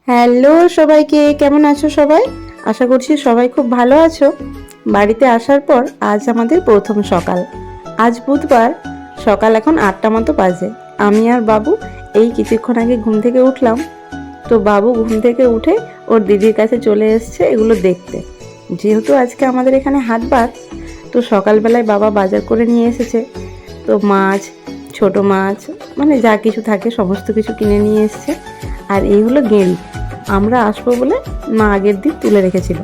Hello সবাইকে, কেমন আছো সবাই? আশা করছি সবাই খুব ভালো আছো। বাড়িতে আসার পর আজ আমাদের প্রথম সকাল। আজ বুধবার, সকাল এখন 8টা মতো বাজে। আমি আর বাবু এই কিছুক্ষণ আগে ঘুম থেকে উঠলাম। তো বাবু ঘুম থেকে উঠে ওর দিদির কাছে চলে এসছে এগুলো দেখতে। যেহেতু আজকে আমাদের এখানে হাটবার, তো সকালবেলায় বাবা বাজার করে নিয়ে এসেছে। তো মাছ, ছোট মাছ, মানে যা কিছু থাকে সমস্ত কিছু কিনে নিয়ে এসছে। আর এই হলো গেঁড়ি, আমরা আসবো বলে মা আগের দিন তুলে রেখেছিল।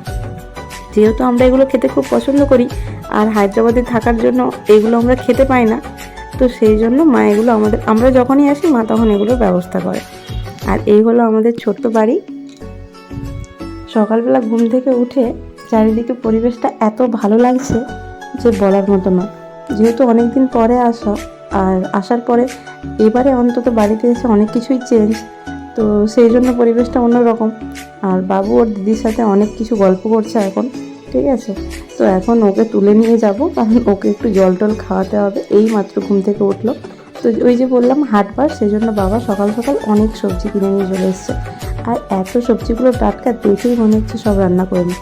যেহেতু আমরা এগুলো খেতে খুব পছন্দ করি, আর হায়দ্রাবাদে থাকার জন্য এগুলো আমরা খেতে পাই না, তো সেই জন্য মা এগুলো আমরা যখনই আসি মা তখন এগুলোর ব্যবস্থা করে। আর এই হলো আমাদের ছোট্ট বাড়ি। সকালবেলা ঘুম থেকে উঠে চারিদিকে পরিবেশটা এত ভালো লাগছে যে বলার মতো না। যেহেতু অনেক দিন পরে আসা, আর আসার পরে এবারে অন্তত বাড়িতে এসে অনেক কিছুই চেঞ্জ, তো সেই জন্য পরিবেশটা অন্যরকম। আর বাবু ওর দিদির সাথে অনেক কিছু গল্প করছে এখন, ঠিক আছে। তো এখন ওকে তুলে নিয়ে যাব, কারণ ওকে একটু জল টল খাওয়াতে হবে। এই মাত্র ঘুম থেকে উঠলো, তো ওই যে বললাম হাটবার, সেই জন্য বাবা সকাল সকাল অনেক সবজি কিনে নিয়ে চলে এসছে। আর এত সবজিগুলো টাটকা দেখেই মনে হচ্ছে সব রান্না করে নিই।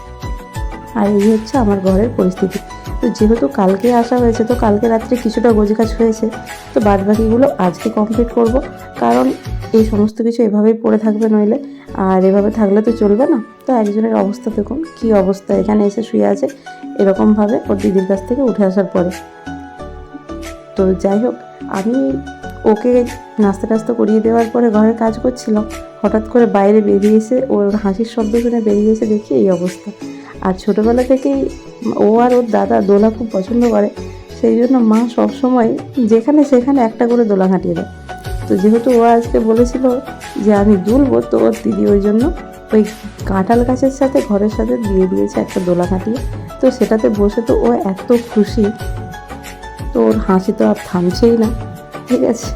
আর এই হচ্ছে আমার ঘরের পরিস্থিতি। তো যেহেতু কালকে আসা হয়েছে, তো কালকে রাত্রে কিছুটা গোছগাছ হয়েছে, তো বাদ বাকিগুলো আজকে কমপ্লিট করব। কারণ এই সমস্ত কিছু এভাবেই পড়ে থাকবে নইলে, আর এভাবে থাকলে তো চলবে না। তো একজনের অবস্থা দেখুন কী অবস্থা, এখানে এসে শুয়ে আছে এরকমভাবে ওর দিদির কাছ থেকে উঠে আসার পরে। তো যাই হোক, আমি ওকে নাস্তা টাস্তা করিয়ে দেওয়ার পরে ঘরের কাজ করছিলাম, হঠাৎ করে বাইরে বেরিয়ে এসে ওর হাসির শব্দ শুনে বেরিয়ে এসে দেখি এই অবস্থা। আর ছোটোবেলা থেকেই ও আর ওর দাদা দোলা খুব পছন্দ করে, সেই জন্য মা সবসময় যেখানে সেখানে একটা করে দোলা ঘাঁটিয়ে দেয়। তো যেহেতু ও আজকে বলেছিল যে আমি দুলবো, তো ওর দিদি ওই জন্য ওই কাঁঠাল গাছের সাথে ঘরের সাথে দিয়ে দিয়েছে একটা দোলা ঘাঁটিয়ে। তো সেটাতে বসে তো ও এত খুশি, তো ওর হাসি তো আর থামছেই না, ঠিক আছে।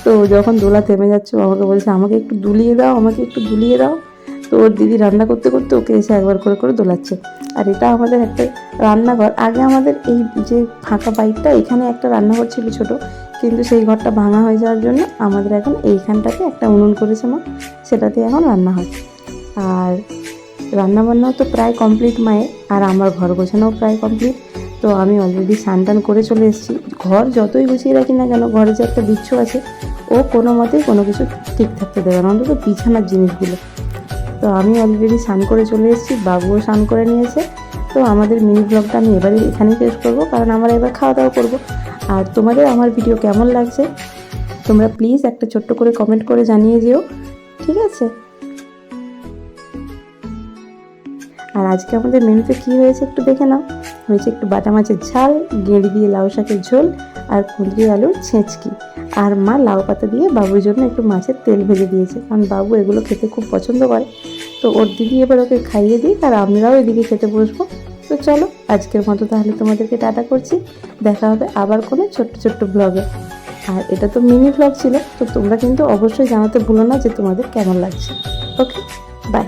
তো যখন দোলা থেমে যাচ্ছে ও আমাকে বলছে আমাকে একটু দুলিয়ে দাও, আমাকে একটু দুলিয়ে দাও। তো ওর দিদি রান্না করতে করতে ওকে এসে একবার করে করে দোলাচ্ছে। আর এটা আমাদের একটা রান্নাঘর। আগে আমাদের এই যে ফাঁকা বাইকটা, এখানে একটা রান্নাঘর ছিল ছোটো, কিন্তু সেই ঘরটা ভাঙা হয়ে যাওয়ার জন্য আমাদের এখন এইখানটাতে একটা উনুন করেছে মা, সেটাতে এখন রান্না হয়। আর রান্নাবান্নাও তো প্রায় কমপ্লিট মায়ের, আর আমার ঘর গোছানোও প্রায় কমপ্লিট। তো আমি অলরেডি স্নান টান করে চলে এসেছি। ঘর যতই গুছিয়ে রাখি না কেন, ঘরে যে একটা বিচ্ছু আছে, ও কোনো মতেই কোনো কিছু ঠিক থাকতে দেবে না, অন্তত বিছানার জিনিসগুলো। তো আমি অলরেডি স্নান করে চলে এসেছি, বাবুও স্নান করে নিয়েছে। তো আমাদের মিনি ব্লগটা আমি এবারে এখানেই শেষ করবো, কারণ আমরা এবার খাওয়া দাওয়া করবো। আর তোমাদের আমার ভিডিও কেমন লাগছে তোমরা প্লিজ একটা ছোট্ট করে কমেন্ট করে জানিয়ে যেও, ঠিক আছে। আর আজকে আমাদের মেনুতে কী হয়েছে একটু দেখে নাও। হয়েছে একটু বাটা মাছের ঝাল, গেঁড়ি দিয়ে লাউ শাকের ঝোল, আর কুঁদরি আলুর ছেঁচকি। আর মা লাউ পাতা দিয়ে বাবুর জন্য একটু মাছের তেল ভেজে দিয়েছে, কারণ বাবু এগুলো খেতে খুব পছন্দ করে। তো ওর দিদি এবার ওকে খাইয়ে দিই, আর আমরাও এদিকে খেতে বসবো। তো চলো আজকের মতো তাহলে তোমাদেরকে টাটা করছি। দেখা হবে আবার কোনো ছোট্ট ছোট্ট ব্লগে। আর এটা তো মিনি ব্লগ ছিল, তো তোমরা কিন্তু অবশ্যই জানাতে ভুলো না যে তোমাদের কেমন লাগছে। ওকে, বাই।